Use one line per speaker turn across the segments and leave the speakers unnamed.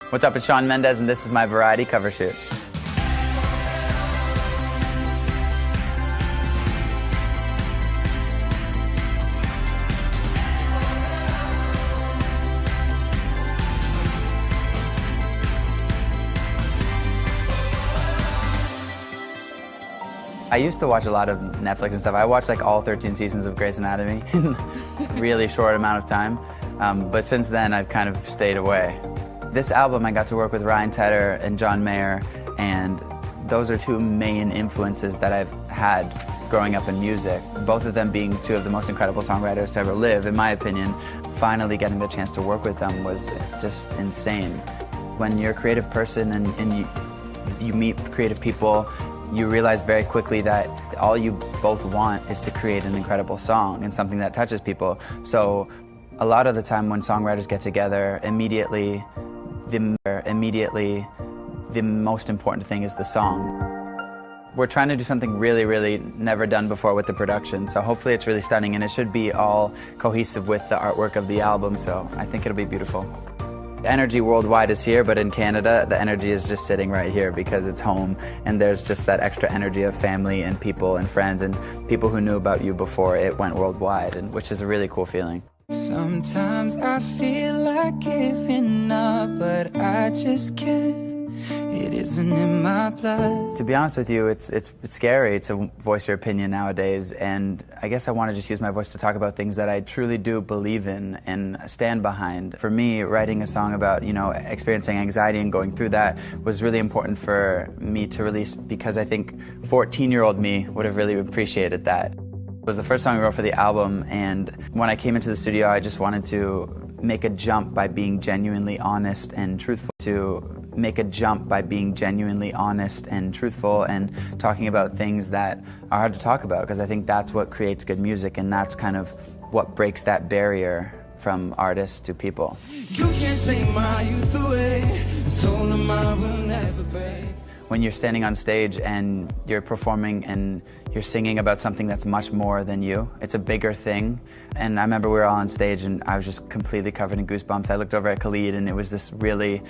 What's up, it's Shawn Mendes, and this is my Variety cover shoot. I used to watch a lot of Netflix and stuff. I watched like all 13 seasons of Grey's Anatomy in a really short amount of time. But since then, I've kind of stayed away. This album, I got to work with Ryan Tedder and John Mayer, and those are two main influences that I've had growing up in music. Both of them being two of the most incredible songwriters to ever live, in my opinion. Finally getting the chance to work with them was just insane. When you're a creative person and you meet creative people, you realize very quickly that all you both want is to create an incredible song and something that touches people. So a lot of the time when songwriters get together, immediately the most important thing is the song. We're trying to do something really, really never done before with the production, so hopefully it's really stunning, and it should be all cohesive with the artwork of the album, so I think it'll be beautiful. The energy worldwide is here, but in Canada, the energy is just sitting right here because it's home, and there's just that extra energy of family and people and friends and people who knew about you before it went worldwide, and which is a really cool feeling.
Sometimes I feel like giving up, but I just can't. It isn't in my blood.
To be honest with you, it's scary to voice your opinion nowadays, and I guess I want to just use my voice to talk about things that I truly do believe in and stand behind. For me, writing a song about, experiencing anxiety and going through that was really important for me to release, because I think 14-year-old me would have really appreciated that. It was the first song I wrote for the album, and when I came into the studio, I just wanted to make a jump by being genuinely honest and truthful. And talking about things that are hard to talk about, because I think that's what creates good music, and that's kind of what breaks that barrier from artists to people.
You can't take my youth away. The soul of mine will never break.
When you're standing on stage and you're performing and you're singing about something that's much more than you, it's a bigger thing. And I remember we were all on stage and I was just completely covered in goosebumps. I looked over at Khalid and it was this really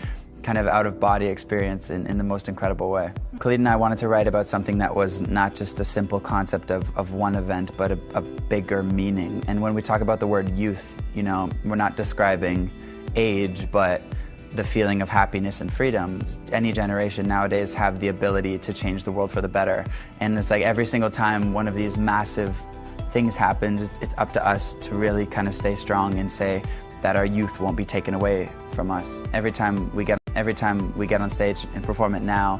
kind of out-of-body experience in the most incredible way. Khalid and I wanted to write about something that was not just a simple concept of one event, but a bigger meaning. And when we talk about the word youth, we're not describing age, but the feeling of happiness and freedom. Any generation nowadays have the ability to change the world for the better. And it's like every single time one of these massive things happens, it's up to us to really kind of stay strong and say that our youth won't be taken away from us. Every time we get on stage and perform it now,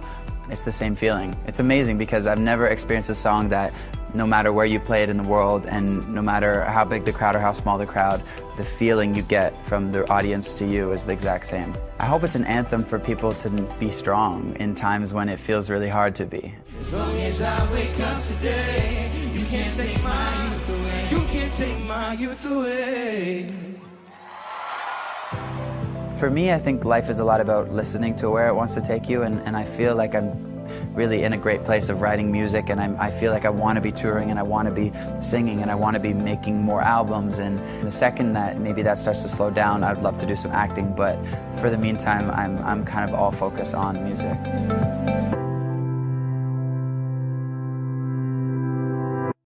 it's the same feeling. It's amazing because I've never experienced a song that no matter where you play it in the world and no matter how big the crowd or how small the crowd, the feeling you get from the audience to you is the exact same. I hope it's an anthem for people to be strong in times when it feels really hard to be.
As long as I wake up today, you can't take my youth away. You can't take my youth away.
For me, I think life is a lot about listening to where it wants to take you, and I feel like I'm really in a great place of writing music, and I feel like I want to be touring and I want to be singing and I want to be making more albums, and the second that maybe that starts to slow down, I'd love to do some acting, but for the meantime, I'm kind of all focused on music.